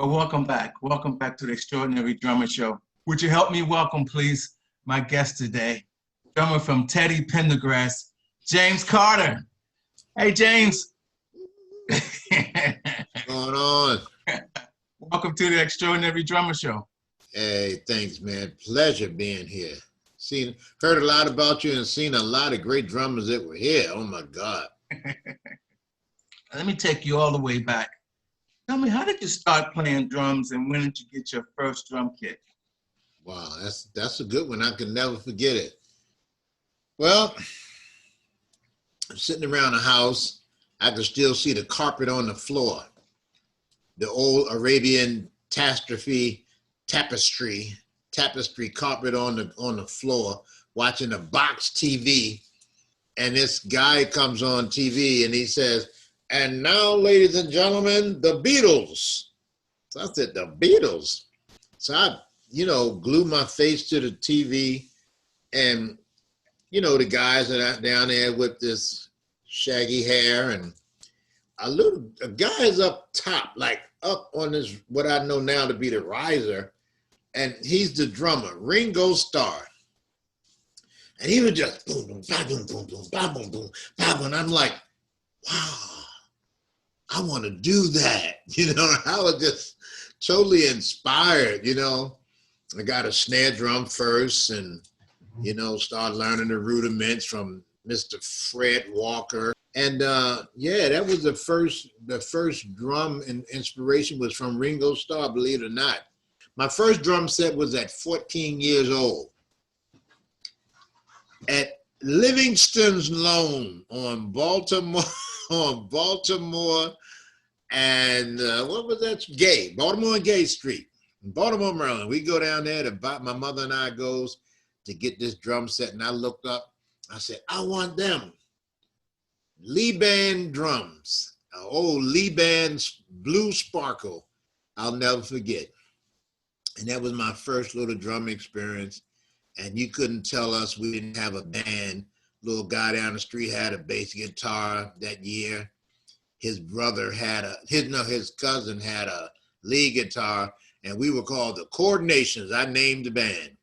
Well, welcome back. Welcome back to the Extraordinary Drummer Show. Would you help me welcome, please, my guest today, drummer from Teddy Pendergrass, James Carter. Hey, James. What's going on? Welcome to the Extraordinary Drummer Show. Hey, thanks, man. Pleasure being here. Heard a lot about you and seen a lot of great drummers that were here. Oh my God. Let me take you all the way back. Tell me, how did you start playing drums and when did you get your first drum kit? Wow, that's a good one. I can never forget it. Well, I'm sitting around the house. I could still see the carpet on the floor. The old Arabian tapestry carpet on the floor, watching a box TV. And this guy comes on TV and he says, "And now, ladies and gentlemen, the Beatles." So I said, "The Beatles?" So I, glued my face to the TV, and, the guys are down there with this shaggy hair, and a guy is up top, like up on this, what I know now to be the riser, and he's the drummer, Ringo Starr. And he was just boom, boom, ba, boom, boom, boom, ba, boom, boom, ba, boom. And I'm like, wow, I want to do that. I was just totally inspired, I got a snare drum first and, started learning the rudiments from Mr. Fred Walker. And that was the first drum and inspiration was from Ringo Starr, believe it or not. My first drum set was at 14 years old at Livingston's Loan on Baltimore, and what was that? Baltimore and Gay Street, in Baltimore, Maryland. We go down there to buy, my mother and I goes to get this drum set, and I looked up, I said, I want them. Lee Band drums, old Lee Band's Blue Sparkle, I'll never forget. And that was my first little drum experience. And you couldn't tell us we didn't have a band. Little guy down the street had a bass guitar that year. His brother had his cousin had a lead guitar, and we were called the Coordinations. I named the band.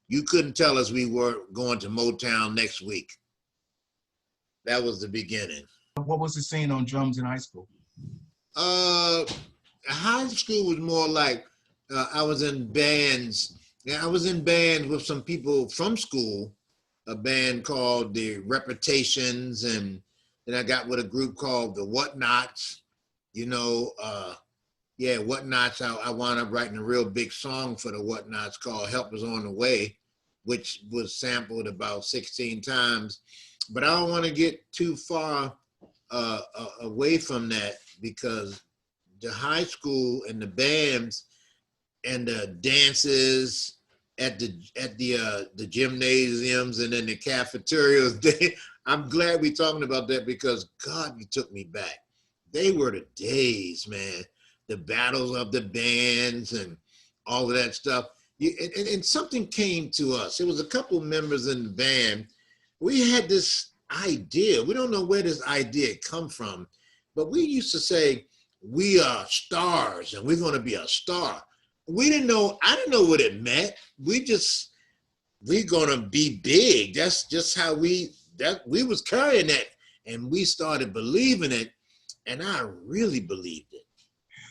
You couldn't tell us we were going to Motown next week. That was the beginning. What was the scene on drums in high school? High school was more like I was in bands. Yeah, I was in band with some people from school, a band called the Reputations, and then I got with a group called the Whatnots. Whatnots. I wound up writing a real big song for the Whatnots called "Help Is on the Way," which was sampled about 16 times. But I don't want to get too far away from that, because the high school and the bands and the dances at the gymnasiums and in the cafeterias, I'm glad we're talking about that, because God, you took me back. They were the days, man. The battles of the bands and all of that stuff. And something came to us. It was a couple members in the band. We had this idea. We don't know where this idea come from, but we used to say, we are stars and we're going to be a star. I didn't know what it meant. We're going to be big. That's just how we was carrying that, and we started believing it, and I really believed it.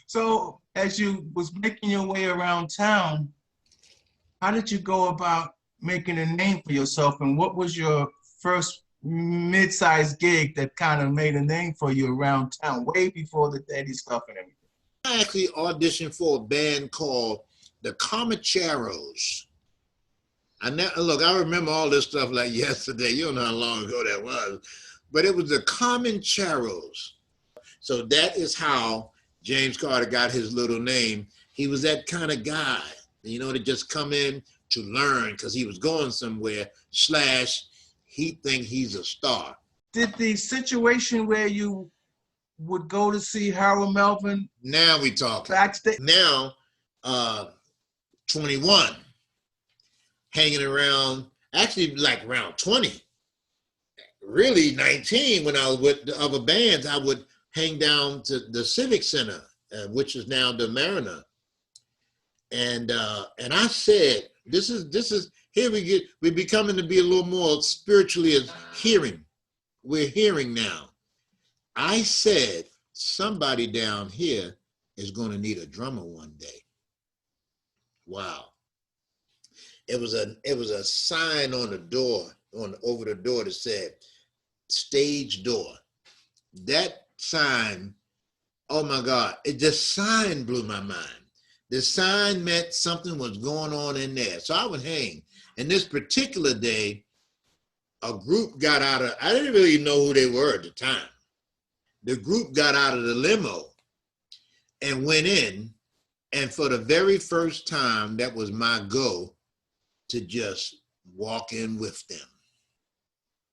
So as you was making your way around town, how did you go about making a name for yourself, and what was your first mid-sized gig that kind of made a name for you around town, way before the Teddy stuff and everything? I actually auditioned for a band called the Comancheros. I remember all this stuff like yesterday. You don't know how long ago that was, but it was the Comancheros. So that is how James Carter got his little name. He was that kind of guy, to just come in to learn because he was going somewhere, / he think he's a star. Did the situation where you would go to see Harold Melvin? Now we talking. Backstage? Now, 21, hanging around, actually like around 20, really 19, when I was with the other bands, I would hang down to the Civic Center which is now the Mariner. And I said, this is here we're becoming to be a little more spiritually as hearing. We're hearing now. I said, somebody down here is going to need a drummer one day. Wow. It was a sign on the door, over the door that said, stage door. That sign, oh my God, the sign blew my mind. The sign meant something was going on in there. So I would hang. And this particular day, a group got out of, I didn't really know who they were at the time. The group got out of the limo and went in. And for the very first time, that was my go to just walk in with them.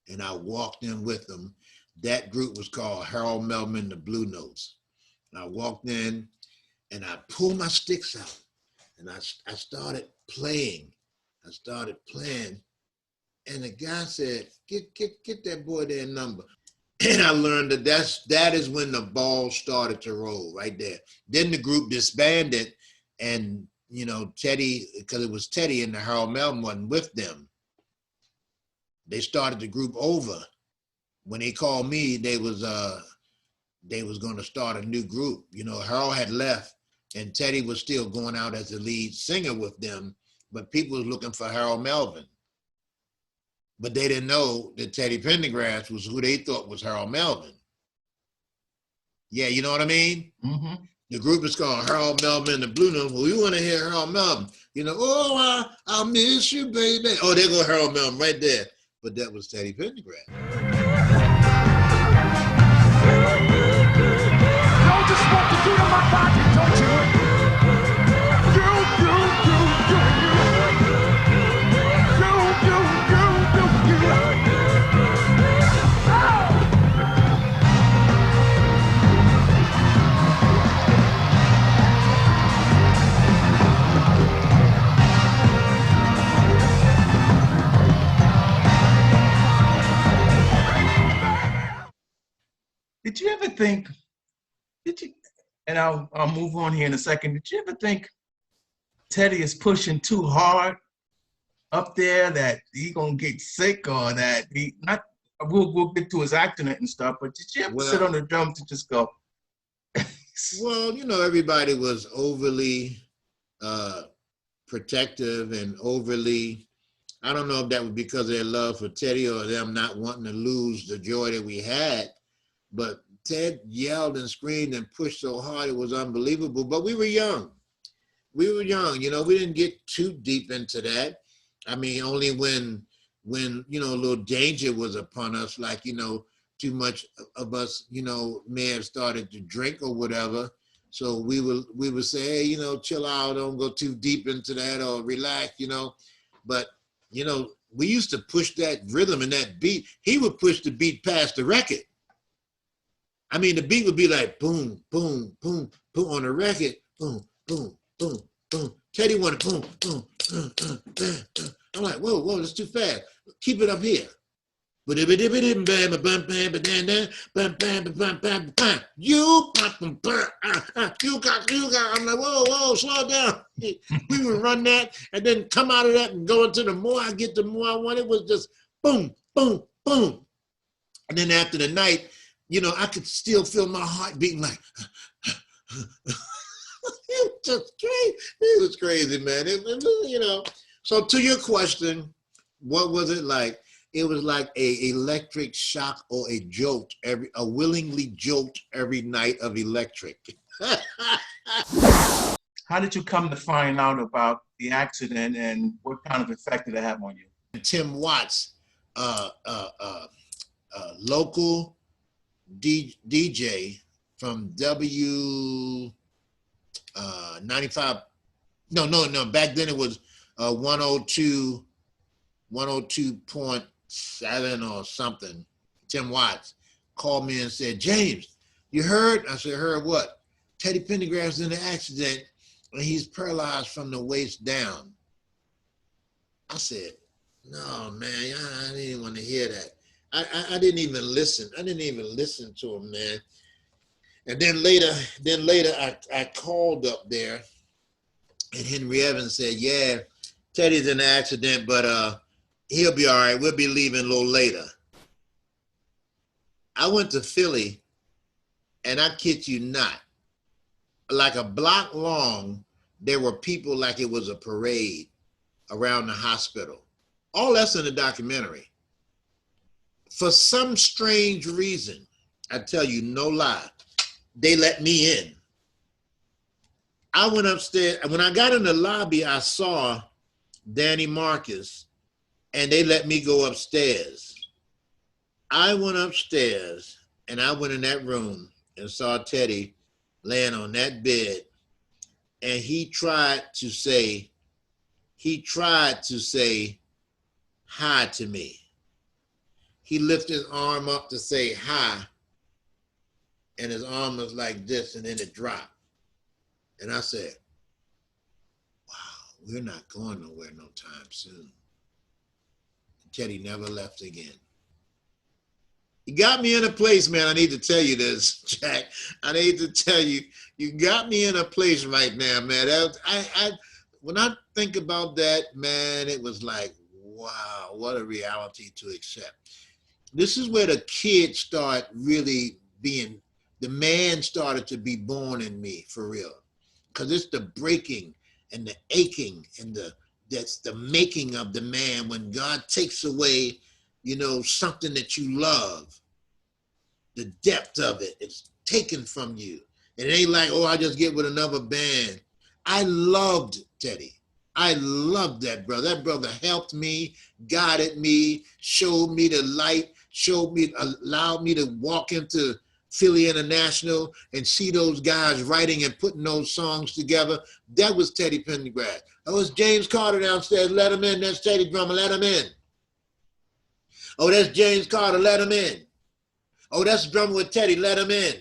And I walked in with them. That group was called Harold Melvin and the Blue Notes. And I walked in and I pulled my sticks out and I started playing. And the guy said, get that boy their number. And I learned that is when the ball started to roll right there. Then the group disbanded, and you know, Teddy, because it was Teddy and the Harold Melvin wasn't with them. They started the group over. When they called me, they was going to start a new group. You know, Harold had left, and Teddy was still going out as the lead singer with them, but people was looking for Harold Melvin. But they didn't know that Teddy Pendergrass was who they thought was Harold Melvin. Yeah, you know what I mean? Mm-hmm. The group is called Harold Melvin and the Blue Notes. Well, we want to hear Harold Melvin. You know, oh, I miss you, baby. Oh, there go Harold Melvin right there. But that was Teddy Pendergrass. Know just what to do to my body, don't you? Did you ever think, and I'll move on here in a second, did you ever think Teddy is pushing too hard up there, that he gonna get sick, or that he not, we'll get to his acting and stuff, but did you ever sit on the drums and just go? Well, you know, everybody was overly protective and overly, I don't know if that was because of their love for Teddy or them not wanting to lose the joy that we had, but Ted yelled and screamed and pushed so hard, it was unbelievable. But we were young. You know, we didn't get too deep into that. I mean, only when you know, a little danger was upon us, like, you know, too much of us, you know, may have started to drink or whatever. So we would say, hey, you know, chill out, don't go too deep into that, or relax, you know. But, you know, we used to push that rhythm and that beat. He would push the beat past the record. I mean, the beat would be like boom, boom, boom, boom on the record, boom, boom, boom, boom. Teddy wanted boom, boom, I'm like, whoa, that's too fast. Keep it up here. You got. I'm like, whoa, slow down. We would run that and then come out of that and go into the more I get, the more I want. It was just boom, boom, boom. And then after the night, you know, I could still feel my heart beating like, it was just crazy. It was crazy, man. It was, you know. So to your question, what was it like? It was like a electric shock or a jolt, a willingly jolt every night of electric. How did you come to find out about the accident, and what kind of effect did it have on you? Tim Watts, local DJ from W 95. No. Back then it was 102.7 or something. Tim Watts called me and said, James, you heard? I said, heard what? Teddy Pendergrass in an accident and he's paralyzed from the waist down. I said, no, man, I didn't even want to hear that. I didn't even listen. I didn't even listen to him, man. And then later, I called up there, and Henry Evans said, "Yeah, Teddy's in an accident, but he'll be all right. We'll be leaving a little later." I went to Philly, and I kid you not, like a block long, there were people like it was a parade around the hospital. All that's in the documentary. For some strange reason, I tell you, no lie, they let me in. I went upstairs. When I got in the lobby, I saw Danny Marcus, and they let me go upstairs. I went upstairs, and I went in that room and saw Teddy laying on that bed, and he tried to say hi to me. He lifted his arm up to say hi, and his arm was like this, and then it dropped. And I said, wow, we're not going nowhere no time soon. Teddy never left again. You got me in a place, man. I need to tell you this, Jack. I need to tell you, you got me in a place right now, man. When I think about that, man, it was like, wow, what a reality to accept. This is where the kids start really being, the man started to be born in me for real. Because it's the breaking and the aching and that's the making of the man when God takes away, you know, something that you love. The depth of it, it's taken from you. And it ain't like, oh, I just get with another band. I loved Teddy. I loved that brother. That brother helped me, guided me, showed me the light, allowed me to walk into Philly International and see those guys writing and putting those songs together. That was Teddy Pendergrass. That was James Carter downstairs. Let him in. That's Teddy Drummer. Let him in. Oh, that's James Carter. Let him in. Oh, that's the drummer with Teddy. Let him in.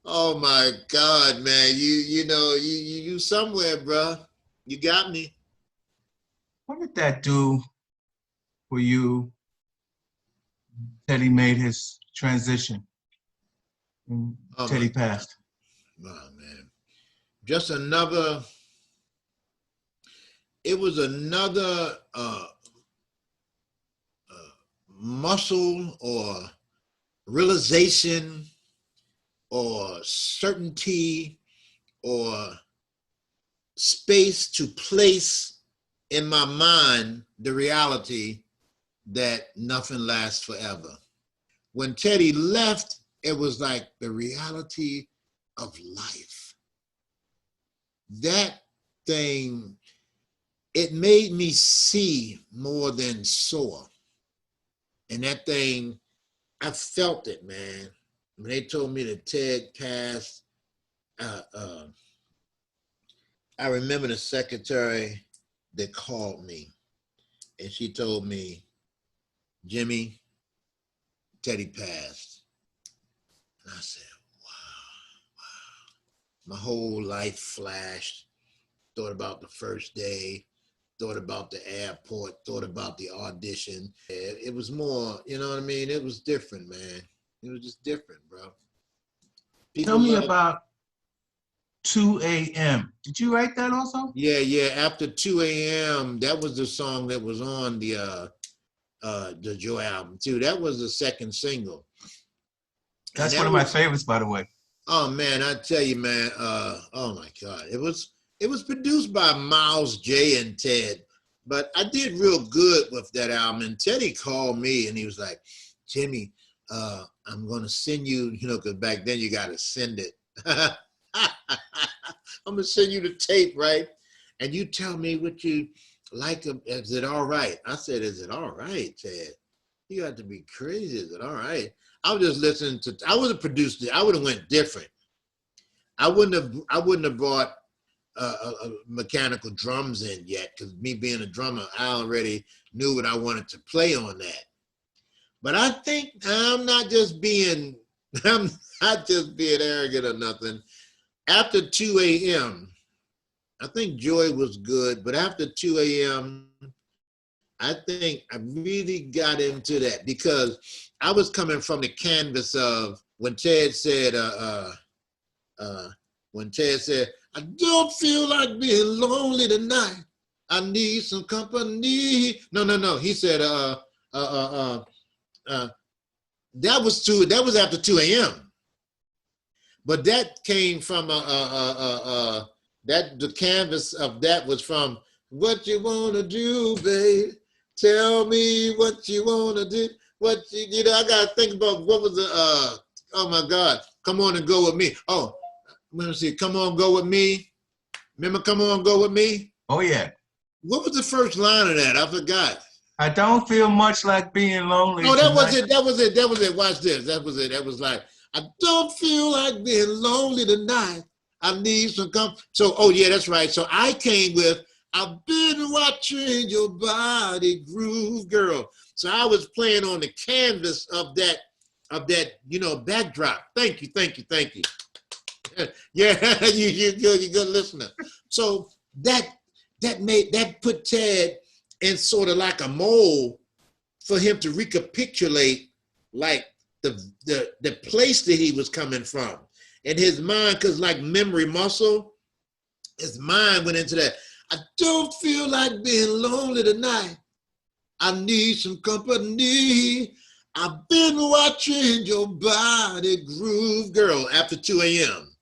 Oh my God, man. You somewhere, bro. You got me. What did that do for you? Teddy made his transition. And Teddy passed. Oh, man. Just another, it was another muscle or realization or certainty or space to place in my mind the reality that nothing lasts forever. When Teddy left, it was like the reality of life. That thing, it made me see more than saw. And that thing, I felt it, man. When they told me that Ted passed, I remember the secretary that called me, and she told me, Jimmy, Teddy passed. And I said, wow. My whole life flashed. Thought about the first day, thought about the airport, thought about the audition. It was more, you know what I mean? It was different, man. It was just different, bro. Tell me about 2 a.m. Did you write that also? Yeah. After 2 a.m., that was the song that was on the Joe album too. That was the second single. That's one of my favorites, by the way. Oh man, I tell you, man. Oh my God, it was produced by Miles J and Ted, but I did real good with that album. And Teddy called me and he was like, Jimmy, I'm gonna send you, because back then you gotta send it. I'm gonna send you the tape, right? And you tell me what you like. Is it all right? I said, is it all right, Ted? You got to be crazy. Is it all right? I was just listening to, I would have produced it. I would have went different. I wouldn't have brought mechanical drums in yet, because me being a drummer, I already knew what I wanted to play on that. But I think I'm not just being arrogant or nothing. After 2 a.m., I think Joy was good, but after 2 a.m., I think I really got into that because I was coming from the canvas of when Ted said, I don't feel like being lonely tonight. I need some company. No. He said, that was after 2 a.m. But that came from that the canvas of that was from What You Wanna Do, babe. Tell me what you wanna do. I gotta think about what was the oh my God, Come On and Go With Me. Oh, let me see, Come On, Go With Me. Remember Come On, Go With Me? Oh yeah. What was the first line of that? I forgot. I don't feel much like being lonely. Oh, that tonight. was it. Watch this. That was it. That was like, I don't feel like being lonely tonight. I need some comfort. So, oh yeah, that's right. So I came with, I've been watching your body groove, girl. So I was playing on the canvas of that, backdrop. Thank you. Yeah, you're good listener. So that put Ted in sort of like a mold for him to recapitulate like the place that he was coming from. And his mind, because like memory muscle, his mind went into that. I don't feel like being lonely tonight. I need some company. I've been watching your body groove, girl, after 2 a.m.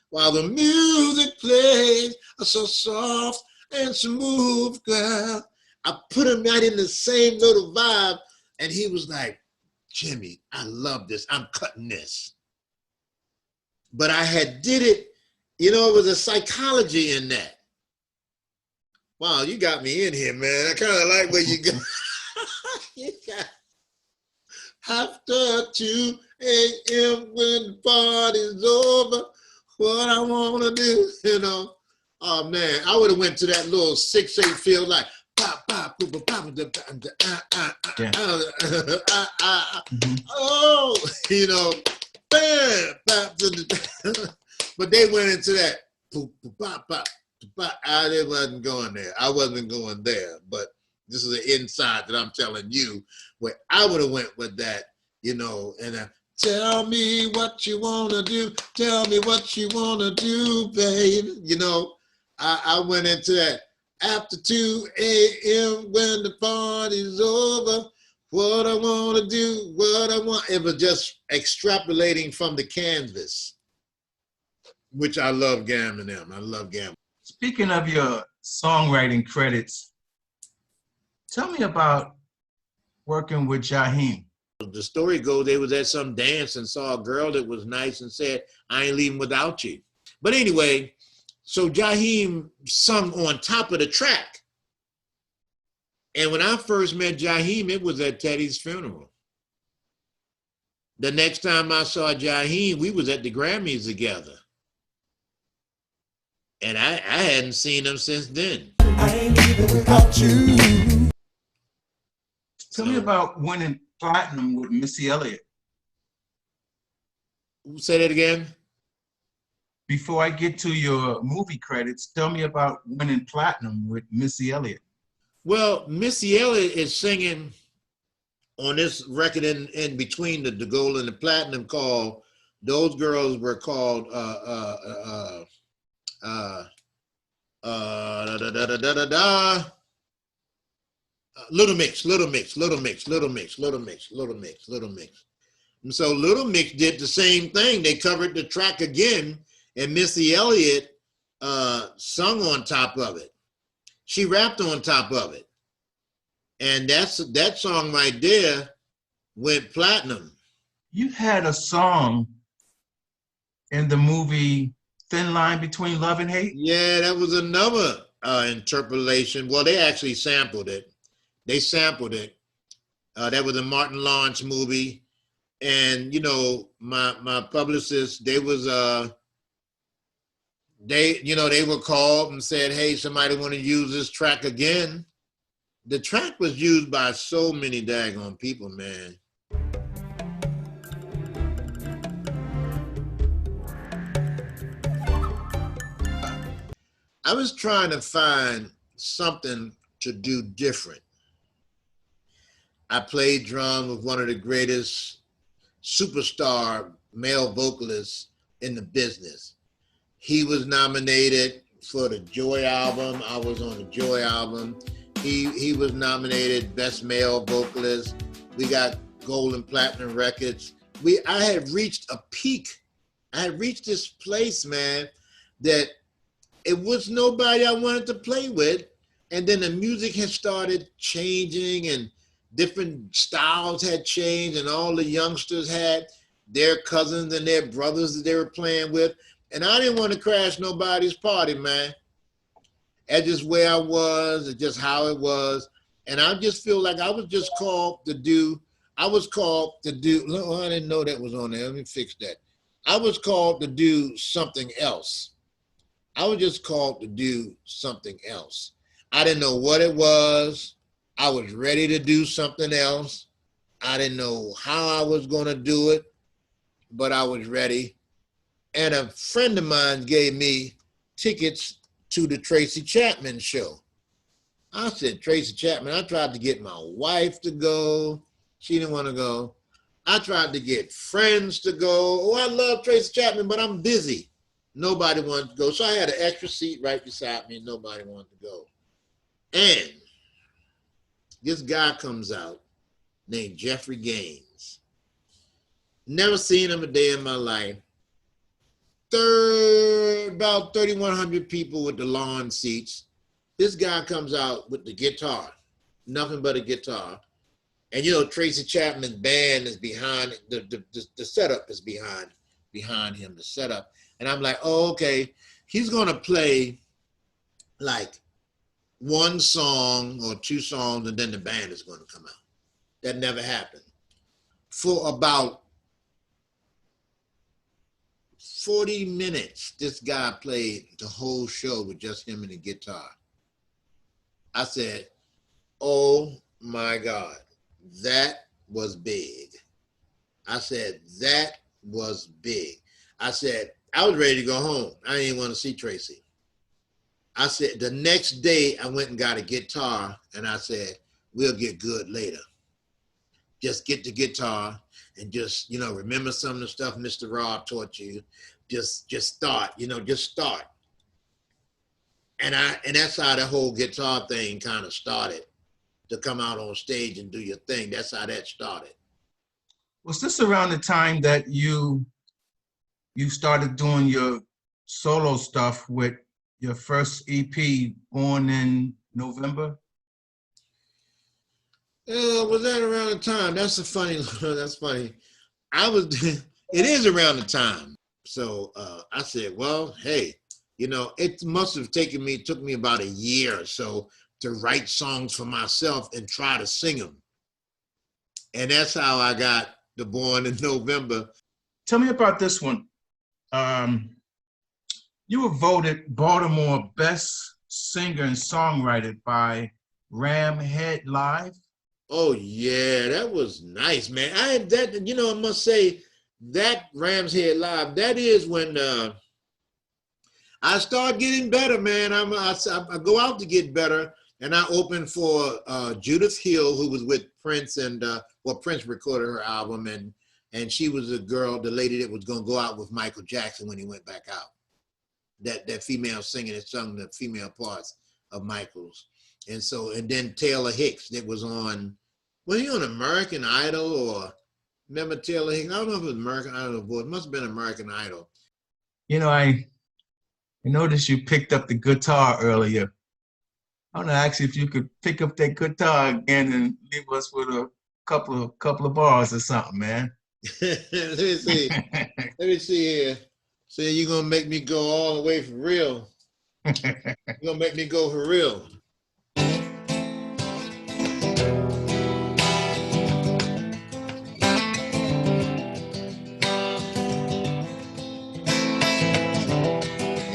While the music plays so soft and smooth, girl. I put him right in the same little vibe, and he was like, Jimmy, I love this. I'm cutting this. But I had did it, it was a psychology in that. Wow, you got me in here, man. I kind of like where you go. After 2 a.m. when the party's over, what I want to do, Oh, man, I would have went to that little 6/8 field like, oh, bam, but they went into that. I wasn't going there. I wasn't going there. But this is an inside that I'm telling you, where I would have went with that, and tell me what you wanna do. Tell me what you wanna do, babe. I went into that. After 2 a.m. when the party's over, what I want to do, what I want. It was just extrapolating from the canvas, which I love gamming them. I love gamming. Speaking of your songwriting credits, tell me about working with Jaheim. The story goes, they was at some dance and saw a girl that was nice and said, I ain't leaving without you. But anyway, so Jaheim sung on top of the track. And when I first met Jaheim, it was at Teddy's funeral. The next time I saw Jaheim, we was at the Grammys together. And I hadn't seen him since then. I ain't leaving without you. Tell me about winning platinum with Missy Elliott. Say that again? Before I get to your movie credits, tell me about winning platinum with Missy Elliott. Well, Missy Elliott is singing on this record in between the gold and the platinum called, those girls were called Little Mix. And so Little Mix did the same thing. They covered the track again, and Missy Elliott sung on top of it. She rapped on top of it. And that song right there went platinum. You had a song in the movie Thin Line Between Love and Hate? Yeah, that was another interpolation. Well, they actually sampled it. That was a Martin Lawrence movie. And, my publicist, they were called and said, hey, somebody want to use this track again? The track was used by so many daggone people, man. I was trying to find something to do different. I played drums with one of the greatest superstar male vocalists in the business. He was nominated for the Joy album. I was on the Joy album. He was nominated Best Male Vocalist. We got gold and platinum records. I had reached a peak. I had reached this place, man, that it was nobody I wanted to play with. And then the music had started changing and different styles had changed, and all the youngsters had their cousins and their brothers that they were playing with. And I didn't want to crash nobody's party, man. That's just where I was, it's just how it was. And I just feel like I was just called to do, oh, I didn't know that was on there. Let me fix that. I was called to do something else. I was just called to do something else. I didn't know what it was. I was ready to do something else. I didn't know how I was going to do it, but I was ready. And a friend of mine gave me tickets to the Tracy Chapman show. I said, Tracy Chapman, I tried to get my wife to go. She didn't want to go. I tried to get friends to go. Oh, I love Tracy Chapman, but I'm busy. Nobody wanted to go. So I had an extra seat right beside me. Nobody wanted to go. And this guy comes out named Jeffrey Gaines. Never seen him a day in my life. About 3,100 people with the lawn seats. This guy comes out with the guitar, nothing but a guitar. And you know, Tracy Chapman's band is behind, the setup is behind him, the setup. And I'm like, oh, okay, he's gonna play like one song or two songs and then the band is gonna come out. That never happened. For about 40 minutes, this guy played the whole show with just him and the guitar. I said, oh my God, that was big. I said, that was big. I said, I was ready to go home. I didn't even want to see Tracy. I said, the next day I went and got a guitar and I said, we'll get good later. Just get the guitar and just, you know, remember some of the stuff Mr. Rob taught you. Just start, you know, just start. And that's how the whole guitar thing kind of started, to come out on stage and do your thing. That's how that started. Was this around the time that you started doing your solo stuff with your first EP, Born in November? Was that around the time? That's funny. It is around the time. So I said, well, hey, you know, it must have took me about a year or so to write songs for myself and try to sing them. And that's how I got the Born in November. Tell me about this one. You were voted Baltimore Best Singer and Songwriter by Ram Head Live. Oh yeah, that was nice, man. I must say that Ram's Head Live, that is when I start getting better, man. I go out to get better, and I opened for Judith Hill, who was with Prince, and Prince recorded her album, and she was the lady that was gonna go out with Michael Jackson when he went back out. That female singing that sung the female parts of Michael's. And then Taylor Hicks that was he on American Idol, or remember Taylor Hicks? I don't know if it was American Idol or it must have been American Idol. You know, I noticed you picked up the guitar earlier. I want to ask you if you could pick up that guitar again and leave us with a couple of bars or something, man. Let me see. Let me see here. So you're gonna make me go all the way for real. You're gonna make me go for real.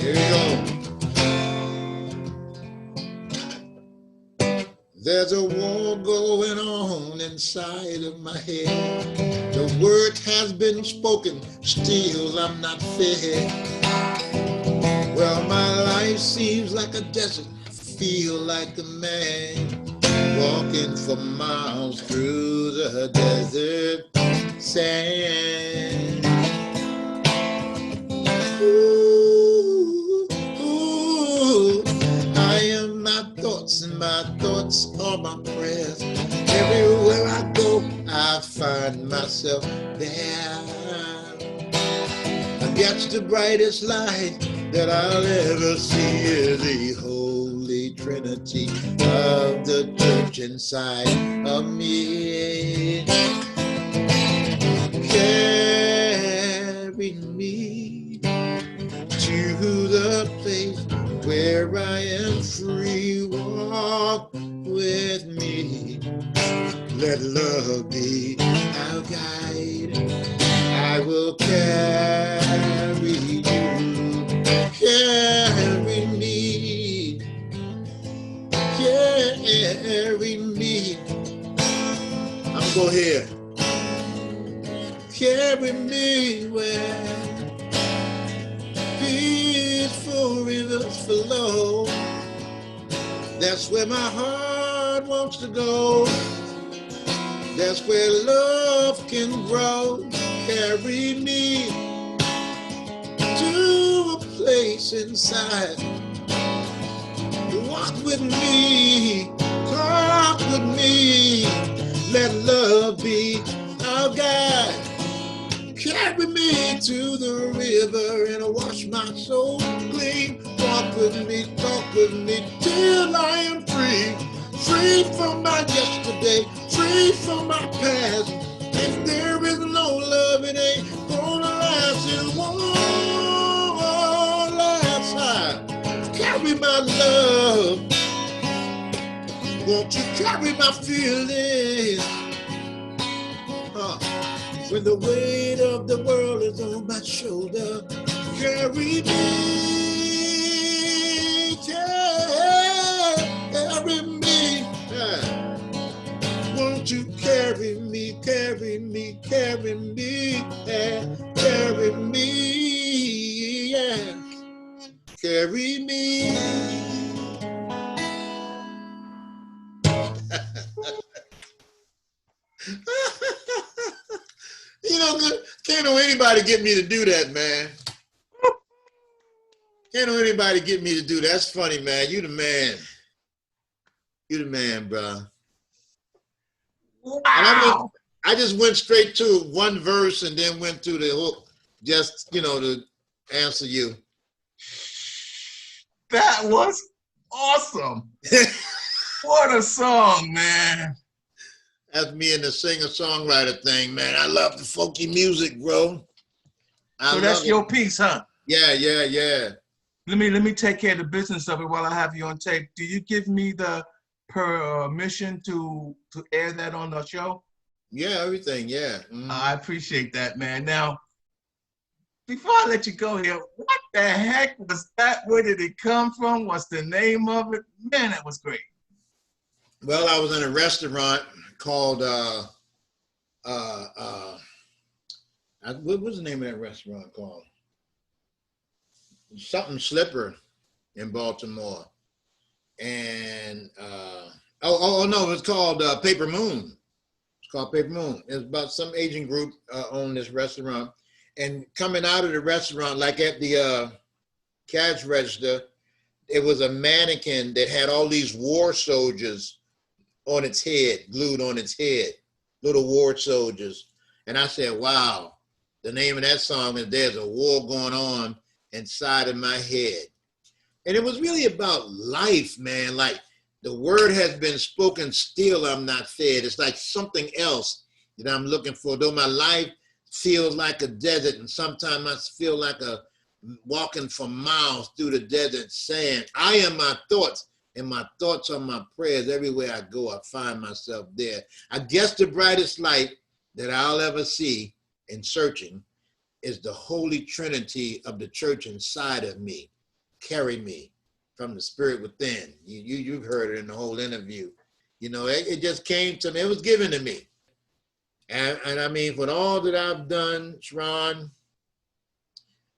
Here we go. There's a war going on inside of my head. The word has been spoken, still I'm not fed. Well, my life seems like a desert, I feel like a man walking for miles through the desert sand. Ooh, ooh, I am my thoughts, and my thoughts are my prayers. Everywhere I go, I find myself there. Against the brightest light that I'll ever see is the Holy Trinity of the church inside of me. Carry me to the place where I am free. Walk with me. Let love be our guide. I will carry you. Carry me. Carry me. I'm going here. Carry me where peaceful rivers flow. That's where my heart wants to go. That's where love can grow. Carry me to a place inside. Walk with me, talk with me. Let love be our guide. Carry me to the river and wash my soul clean. Walk with me, talk with me till I am free. Free from my yesterday, free from my past. If there is no love, it ain't gonna last. It won't last. Carry my love. Won't you carry my feelings? When the weight of the world is on my shoulder, carry me, carry me. Won't you carry me, carry me, carry me, carry me, yeah. Carry me. You know, can't know anybody get me to do that, man. Can't know anybody get me to do that. That's funny, man. You the man. You the man, bro. Wow. I just went straight to one verse and then went to the hook, just, you know, to answer you. That was awesome. What a song, man. That's me and the singer-songwriter thing, man. I love the folky music, bro. So that's your piece, huh? Yeah, yeah, yeah. Let me take care of the business of it while I have you on tape. Do you give me the permission to air that on the show? Yeah, everything, yeah. Mm-hmm. I appreciate that, man. Now, before I let you go here, what the heck was that? Where did it come from? What's the name of it? Man, that was great. Well, I was in a restaurant called, what was the name of that restaurant called? Something Slipper in Baltimore. And, no, it was called Paper Moon. It's called Paper Moon. It's about some Asian group owned this restaurant. And coming out of the restaurant, like at the cash register, it was a mannequin that had all these war soldiers on its head, glued on its head, little war soldiers. And I said, wow, the name of that song is There's a War Going On Inside of My Head. And it was really about life, man. Like the word has been spoken, still I'm not fed. It's like something else that I'm looking for. Though my life feels like a desert, and sometimes I feel like a walking for miles through the desert sand. I am my thoughts, and my thoughts are my prayers. Everywhere I go, I find myself there. I guess the brightest light that I'll ever see in searching is the Holy Trinity of the church inside of me. Carry me from the spirit within. You've heard it in the whole interview. You know, it just came to me. It was given to me. And I mean, with all that I've done, Cheron,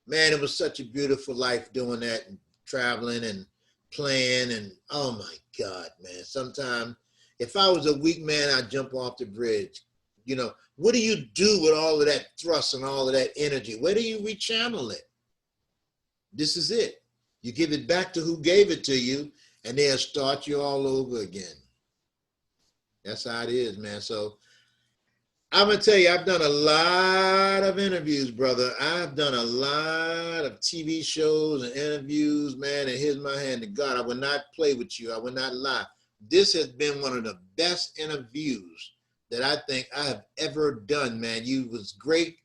man, it was such a beautiful life doing that and traveling and playing. And oh my God, man, sometimes if I was a weak man, I'd jump off the bridge You know, what do you do with all of that thrust and all of that energy? Where do you rechannel it? This is it. You give it back to who gave it to you, and they'll start you all over again. That's how it is, man. So I'm gonna tell you, I've done a lot of interviews, brother. I've done a lot of TV shows and interviews, man, and here's my hand to God. I will not play with you. I will not lie. This has been one of the best interviews that I think I have ever done, man. You was great,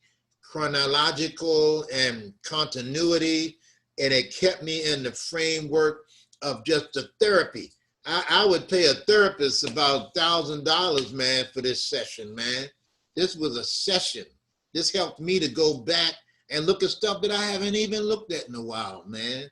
chronological and continuity, and it kept me in the framework of just the therapy. I would pay a therapist about $1,000, man, for this session, man. This was a session. This helped me to go back and look at stuff that I haven't even looked at in a while, man.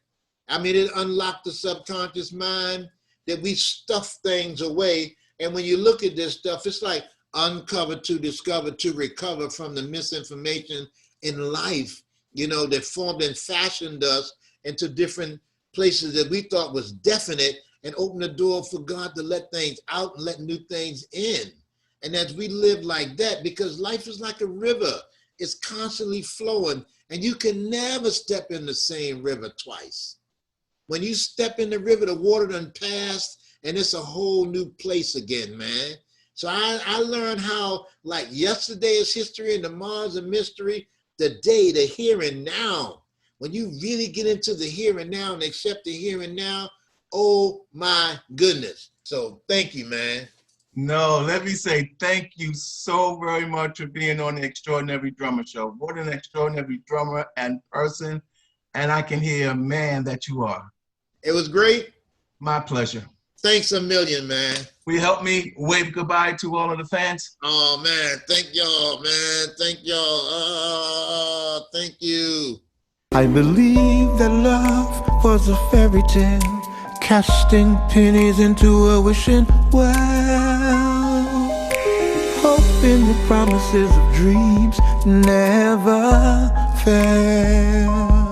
I mean, it unlocked the subconscious mind that we stuff things away. And when you look at this stuff, it's like uncover to discover to recover from the misinformation in life, you know, that formed and fashioned us into different places that we thought was definite, and open the door for God to let things out and let new things in. And as we live like that, because life is like a river, it's constantly flowing, and you can never step in the same river twice. When you step in the river, the water done passed, and it's a whole new place again, man. So I learned how, like, yesterday is history and tomorrow's a mystery. The day, the here and now. When you really get into the here and now and accept the here and now, oh my goodness. So thank you, man. No, let me say thank you so very much for being on the Extraordinary Drummer Show. What an extraordinary drummer and person, and I can hear a man that you are. It was great. My pleasure. Thanks a million, man. Will you help me wave goodbye to all of the fans? Oh, man. Thank y'all, man. Thank y'all. Thank you. I believe that love was a fairy tale, casting pennies into a wishing well, hoping the promises of dreams never fail.